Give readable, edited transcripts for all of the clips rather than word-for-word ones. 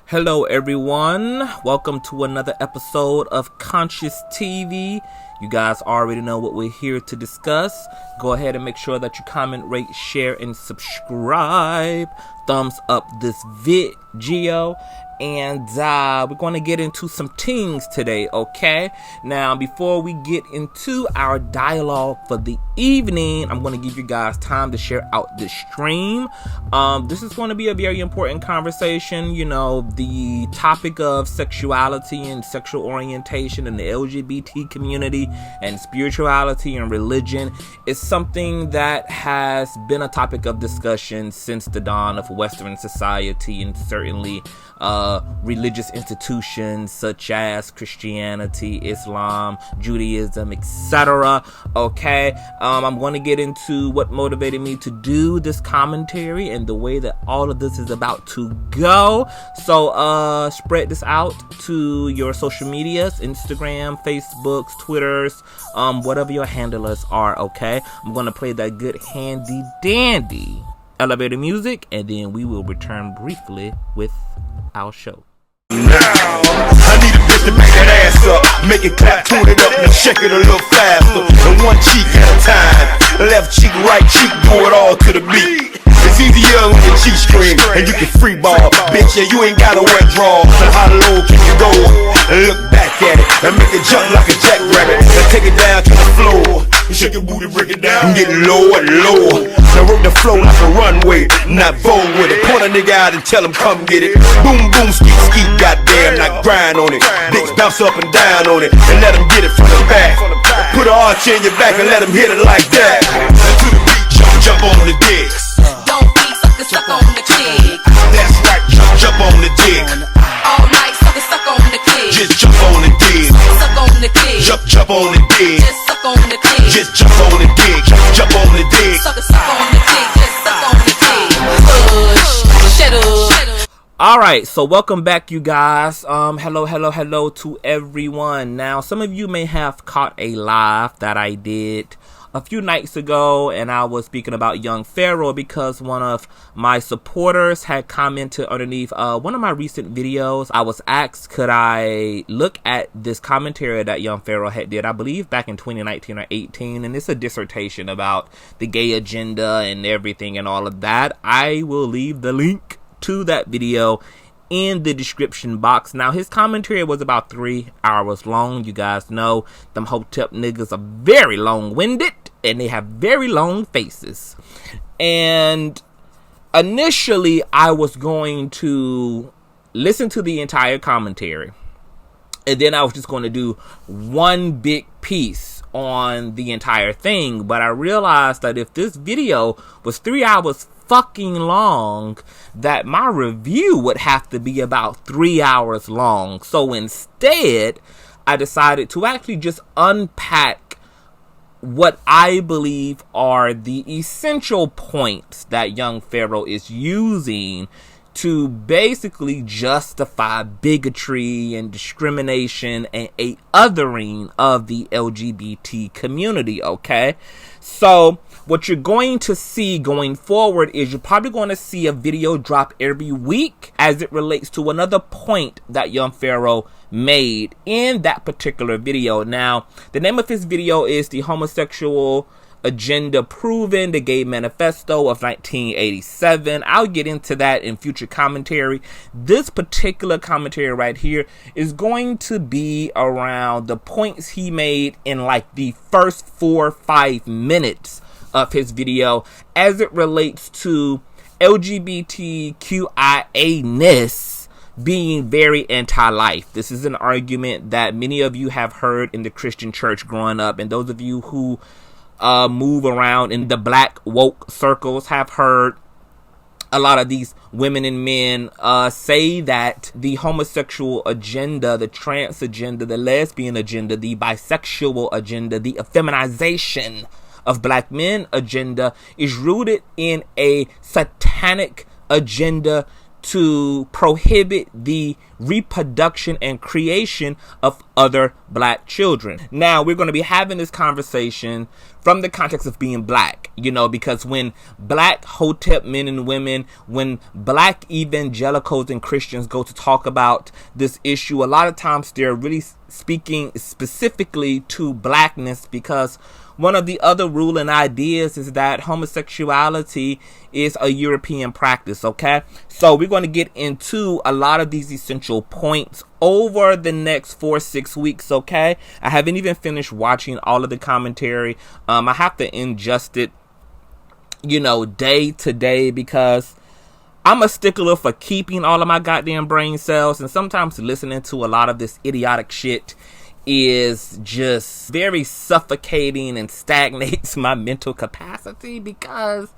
Hello everyone, welcome to another episode of Consciouztv. You guys already know what we're here to discuss. Go ahead and make sure that you comment, rate, share, and subscribe. Thumbs up this video. And we're going to get into some things today, okay? Now, before we get into our dialogue for the evening, I'm going to give you guys time to share out the stream. This is going to be a very important conversation. You know, the topic of sexuality and sexual orientation in the LGBT community and spirituality and religion is something that has been a topic of discussion since the dawn of Western society, and certainly religious institutions such as Christianity, Islam, Judaism, etc. Okay, I'm going to get into what motivated me to do this commentary and the way that all of this is about to go. So spread this out to your social medias, Instagram, Facebooks, Twitters, whatever your handlers are. Okay, I'm going to play that good handy dandy elevator music, and then we will return briefly with our show. Now, I need a bitch to back that ass up, make it clap, tune it up, and shake it a little faster. And one cheek at a time, left cheek, right cheek, do it all to the beat. It's easier when the cheek string, and you can free ball. Bitch, yeah, you ain't gotta wear draws. So how low can you go? And look back at it, and make it jump like a jackrabbit. And take it down to the floor. Shake your booty, break it down, get lower and lower. Now work the flow like a runway, not bold with it. Point a nigga out and tell him come get it. Boom, boom, skeet, skeet, goddamn, not grind on it. Dicks bounce up and down on it, and let him get it from the back. Put an arch in your back and let him hit it like that. To the beat, jump on the dicks. Don't be suck on the chick. That's right, jump on the dick. All night, suck on the kid. Just jump on the dick. Suck on the kid. Jump on the dick. Just suck on the kid. Just jump on the dick. Jump on the dick. Suck on the kid. Just suck on the kid. Push, shut up. Alright, so welcome back, you guys. Hello to everyone. Now, some of you may have caught a live that I did a few nights ago, and I was speaking about young Pharaoh because one of my supporters had commented underneath one of my recent videos. I was asked, could I look at this commentary that young Pharaoh had did, I believe back in 2019 or 18, and it's a dissertation about the gay agenda and everything and all of that. I will leave the link to that video in the description box. Now, his commentary was about 3 hours long. You guys know them Hotep niggas are very long-winded and they have very long faces. And initially, I was going to listen to the entire commentary, and then I was just going to do one big piece on the entire thing. But I realized that if this video was 3 hours fucking long, that my review would have to be about 3 hours long. So instead, I decided to actually just unpack what I believe are the essential points that young Pharaoh is using to basically justify bigotry and discrimination and a othering of the LGBT community, okay? So what you're going to see going forward is you're probably going to see a video drop every week as it relates to another point that young Pharaoh made in that particular video. Now, the name of his video is The Homosexual Agenda Proven, the Gay Manifesto of 1987. I'll get into that in future commentary. This particular commentary right here is going to be around the points he made in like the first 4 or 5 minutes of his video as it relates to LGBTQIA-ness being very anti-life. This is an argument that many of you have heard in the Christian church growing up, and those of you who move around in the black woke circles have heard a lot of these women and men say that the homosexual agenda, the trans agenda, the lesbian agenda, the bisexual agenda, the effeminization of black men agenda is rooted in a satanic agenda to prohibit the reproduction and creation of other black children. Now, we're going to be having this conversation from the context of being black, because when black Hotep men and women, when black evangelicals and Christians go to talk about this issue, a lot of times they're really speaking specifically to blackness, because one of the other ruling ideas is that homosexuality is a European practice, okay? So we're going to get into a lot of these essential points over the next 4-6 weeks, okay? I haven't even finished watching all of the commentary. I have to ingest it, day to day, because I'm a stickler for keeping all of my goddamn brain cells, and sometimes listening to a lot of this idiotic shit is just very suffocating and stagnates my mental capacity, because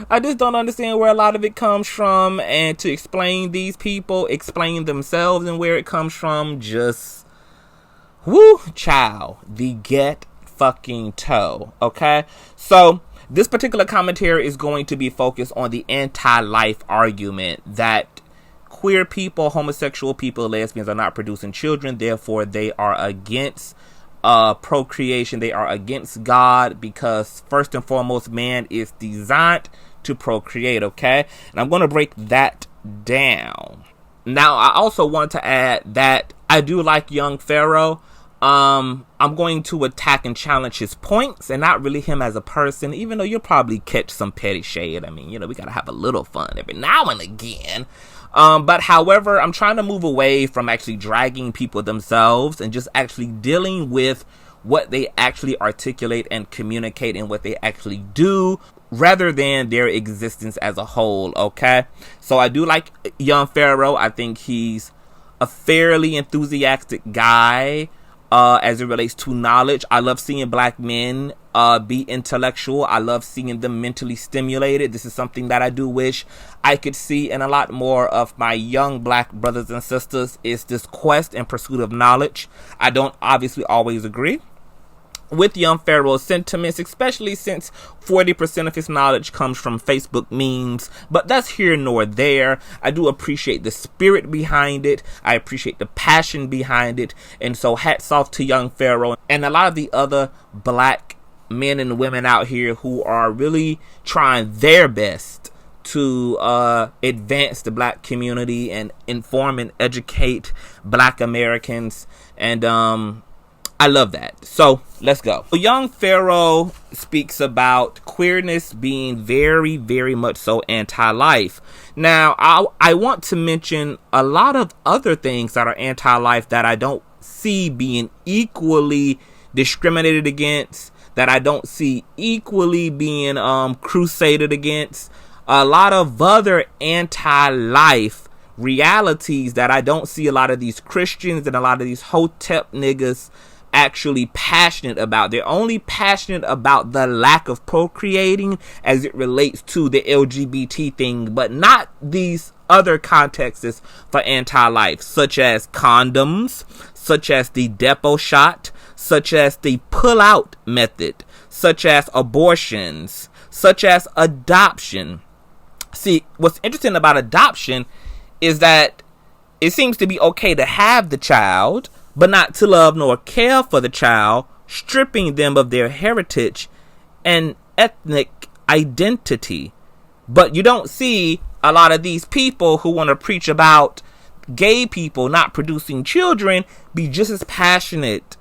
I just don't understand where a lot of it comes from, and to explain these people, explain themselves and where it comes from, just woo, child, the get fucking toe. Okay, so this particular commentary is going to be focused on the anti-life argument that queer people, homosexual people, lesbians are not producing children, therefore they are against procreation. They are against God, because first and foremost, man is designed to procreate, okay? And I'm going to break that down. Now, I also want to add that I do like young Pharaoh. I'm going to attack and challenge his points, and not really him as a person, even though you'll probably catch some petty shade. I mean, we got to have a little fun every now and again. But however, I'm trying to move away from actually dragging people themselves and just actually dealing with what they actually articulate and communicate and what they actually do, rather than their existence as a whole, okay? So I do like young Pharaoh. I think he's a fairly enthusiastic guy as it relates to knowledge. I love seeing black men be intellectual. I love seeing them mentally stimulated. This is something that I do wish I could see in a lot more of my young black brothers and sisters, is this quest and pursuit of knowledge. I don't obviously always agree with young Pharaoh's sentiments, especially since 40% of his knowledge comes from Facebook memes, but that's here nor there. I do appreciate the spirit behind it. I appreciate the passion behind it. And so hats off to young Pharaoh and a lot of the other black men and women out here who are really trying their best to advance the black community and inform and educate black Americans. And I love that. So let's go. Young Pharaoh speaks about queerness being very, very much so anti-life. Now, I want to mention a lot of other things that are anti-life that I don't see being equally discriminated against, that I don't see equally being crusaded against. A lot of other anti-life realities that I don't see a lot of these Christians and a lot of these Hotep niggas actually passionate about. They're only passionate about the lack of procreating as it relates to the LGBT thing, but not these other contexts for anti-life, such as condoms, such as the depot shot, such as the pull-out method, such as abortions, such as adoption. See, what's interesting about adoption is that it seems to be okay to have the child, but not to love nor care for the child, stripping them of their heritage and ethnic identity. But you don't see a lot of these people who want to preach about gay people not producing children be just as passionate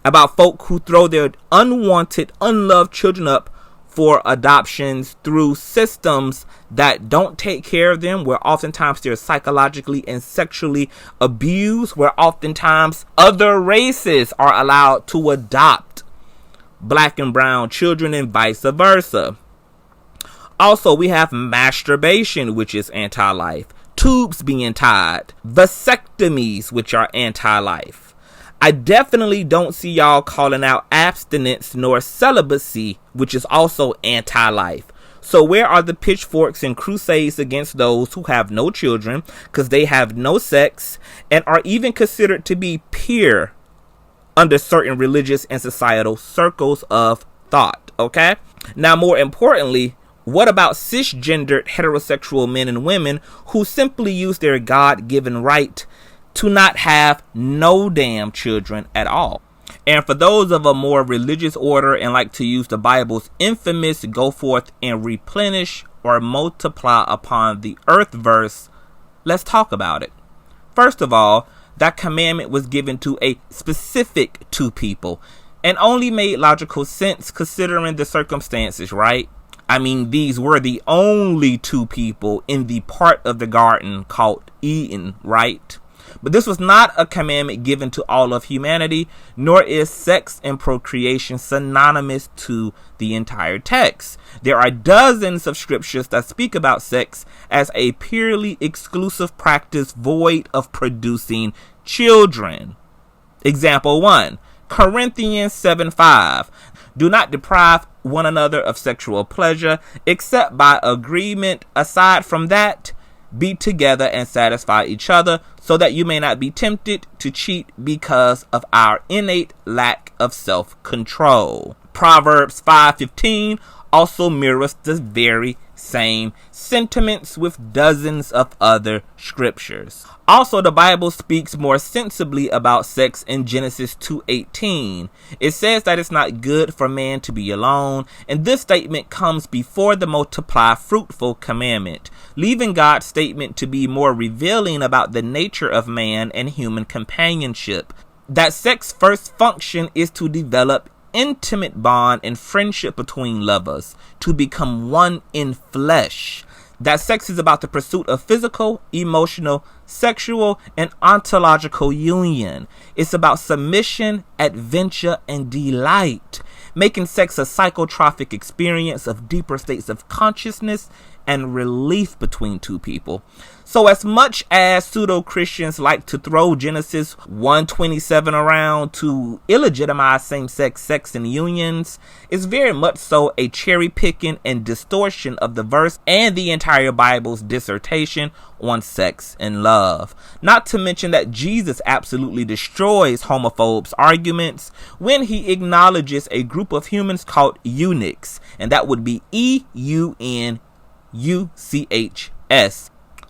about folk who throw their unwanted, unloved children up for adoptions through systems that don't take care of them, where oftentimes they're psychologically and sexually abused, where oftentimes other races are allowed to adopt black and brown children and vice versa. Also, we have masturbation, which is anti-life, tubes being tied, vasectomies, which are anti-life. I definitely don't see y'all calling out abstinence nor celibacy, which is also anti-life. So where are the pitchforks and crusades against those who have no children because they have no sex and are even considered to be pure under certain religious and societal circles of thought? Okay. Now, more importantly, What about cisgendered heterosexual men and women who simply use their God-given right to not have no damn children at all? And for those of a more religious order and like to use the Bible's infamous go forth and replenish or multiply upon the earth verse, let's talk about it. First of all, that commandment was given to a specific two people and only made logical sense considering the circumstances, right? I mean, these were the only two people in the part of the garden called Eden, right? But this was not a commandment given to all of humanity, nor is sex and procreation synonymous to the entire text. There are dozens of scriptures that speak about sex as a purely exclusive practice void of producing children. Example 1, Corinthians 7:5. Do not deprive one another of sexual pleasure except by agreement. Aside from that, be together and satisfy each other so that you may not be tempted to cheat because of our innate lack of self-control. Proverbs 5:15 also mirrors the very same sentiments with dozens of other scriptures. Also, the Bible speaks more sensibly about sex in Genesis 2:18. It says that it's not good for man to be alone, and this statement comes before the multiply fruitful commandment, leaving God's statement to be more revealing about the nature of man and human companionship. That sex first function is to develop intimate bond and friendship between lovers, to become one in flesh. That sex is about the pursuit of physical, emotional, sexual, and ontological union. It's about submission, adventure, and delight, making sex a psychotropic experience of deeper states of consciousness and relief between two people. So as much as pseudo-Christians like to throw Genesis 1:27 around to illegitimize same-sex sex and unions, it's very much so a cherry-picking and distortion of the verse and the entire Bible's dissertation on sex and love. Not to mention that Jesus absolutely destroys homophobes' arguments when he acknowledges a group of humans called eunuchs, and that would be EUNUCHS,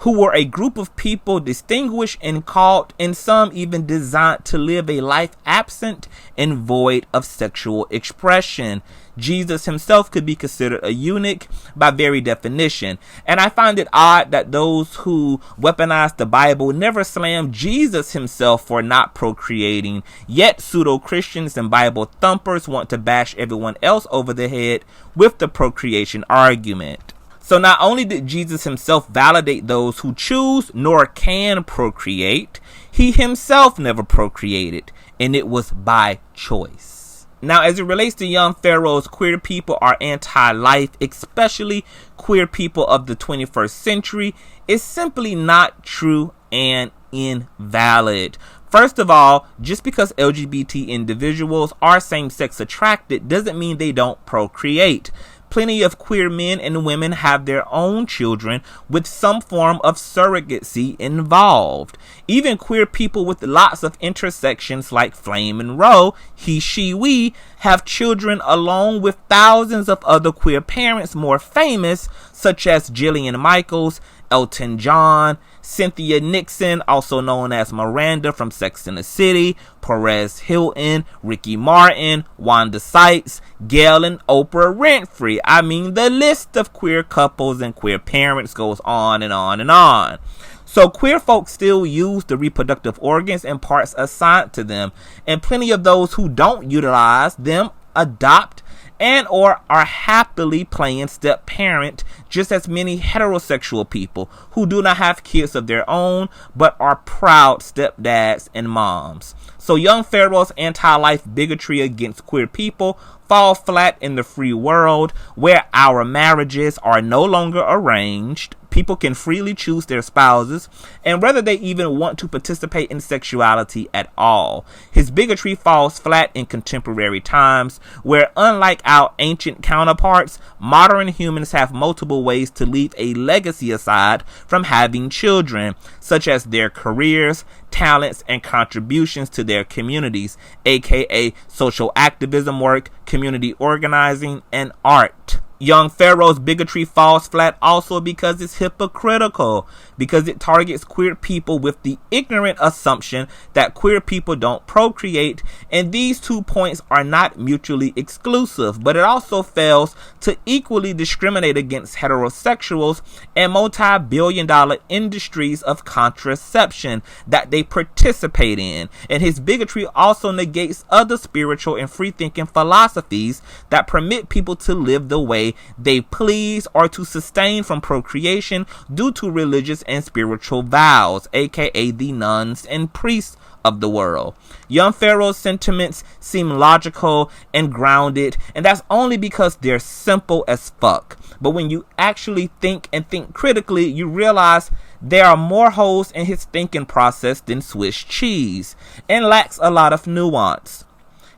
who were a group of people distinguished and called, and some even designed to live a life absent and void of sexual expression. Jesus himself could be considered a eunuch by very definition, and I find it odd that those who weaponize the Bible never slam Jesus himself for not procreating, yet pseudo-Christians and Bible thumpers want to bash everyone else over the head with the procreation argument. So not only did Jesus himself validate those who choose nor can procreate, he himself never procreated, and it was by choice. Now, as it relates to young Pharaohs, queer people are anti-life, especially queer people of the 21st century, is simply not true and invalid. First of all, just because LGBT individuals are same-sex attracted doesn't mean they don't procreate. Plenty of queer men and women have their own children with some form of surrogacy involved. Even queer people with lots of intersections like Flame and Roe, he, she, we, have children along with thousands of other queer parents more famous, such as Jillian Michaels, Elton John, Cynthia Nixon, also known as Miranda from Sex and the City, Perez Hilton, Ricky Martin, Wanda Sykes, Gail, and Oprah Winfrey. I mean, the list of queer couples and queer parents goes on and on and on. So queer folks still use the reproductive organs and parts assigned to them, and plenty of those who don't utilize them adopt and or are happily playing step parent, just as many heterosexual people who do not have kids of their own but are proud stepdads and moms. So young Pharaoh's anti-life bigotry against queer people fall flat in the free world where our marriages are no longer arranged. People can freely choose their spouses and whether they even want to participate in sexuality at all. His bigotry falls flat in contemporary times where, unlike our ancient counterparts, modern humans have multiple ways to leave a legacy aside from having children, such as their careers, talents, and contributions to their communities, aka social activism work, community organizing, and art. Young Pharaoh's bigotry falls flat also because it's hypocritical, because it targets queer people with the ignorant assumption that queer people don't procreate, and these 2 points are not mutually exclusive, but it also fails to equally discriminate against heterosexuals and multi-billion-dollar industries of contraception that they participate in. And his bigotry also negates other spiritual and free-thinking philosophies that permit people to live the way they please or to sustain from procreation due to religious and spiritual vows, aka the nuns and priests of the world. Young Pharaoh's sentiments seem logical and grounded, and that's only because they're simple as fuck. But when you actually think and think critically, you realize there are more holes in his thinking process than Swiss cheese, and lacks a lot of nuance.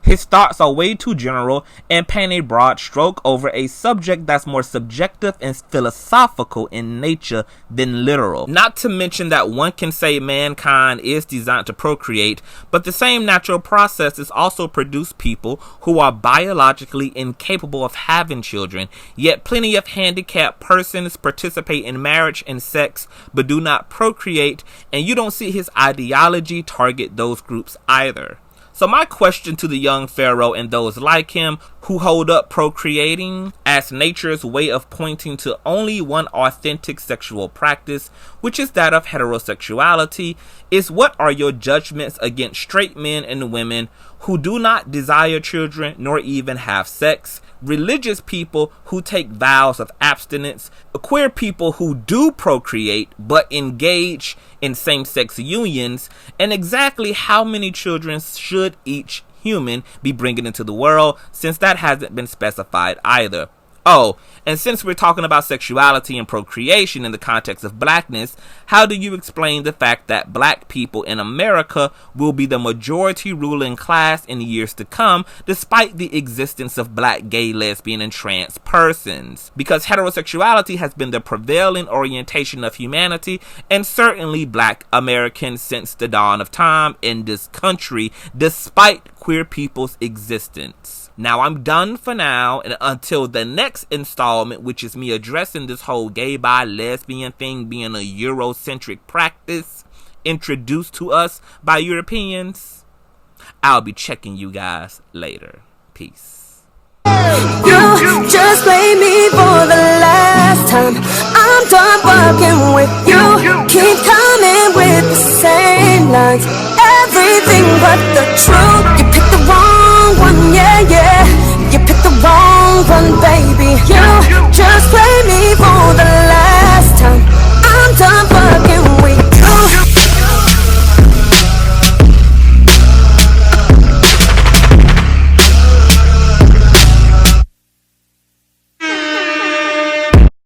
His thoughts are way too general and paint a broad stroke over a subject that's more subjective and philosophical in nature than literal. Not to mention that one can say mankind is designed to procreate, but the same natural processes also produce people who are biologically incapable of having children, yet plenty of handicapped persons participate in marriage and sex but do not procreate, and you don't see his ideology target those groups either. So my question to the young Pharaoh and those like him who hold up procreating as nature's way of pointing to only one authentic sexual practice, which is that of heterosexuality, is what are your judgments against straight men and women who do not desire children nor even have sex, religious people who take vows of abstinence, queer people who do procreate but engage in same-sex unions, and exactly how many children should each human be bringing into the world, since that hasn't been specified either. Oh, and since we're talking about sexuality and procreation in the context of blackness, how do you explain the fact that black people in America will be the majority ruling class in years to come, despite the existence of black, gay, lesbian, and trans persons? Because heterosexuality has been the prevailing orientation of humanity, and certainly black Americans since the dawn of time in this country, despite queer people's existence. Now I'm done for now, and until the next installment, which is me addressing this whole gay, bi, lesbian thing being a Eurocentric practice introduced to us by Europeans, I'll be checking you guys later. Peace. You just play me for the last time. I'm done fucking with you. Keep coming with the same lines. Everything but the truth.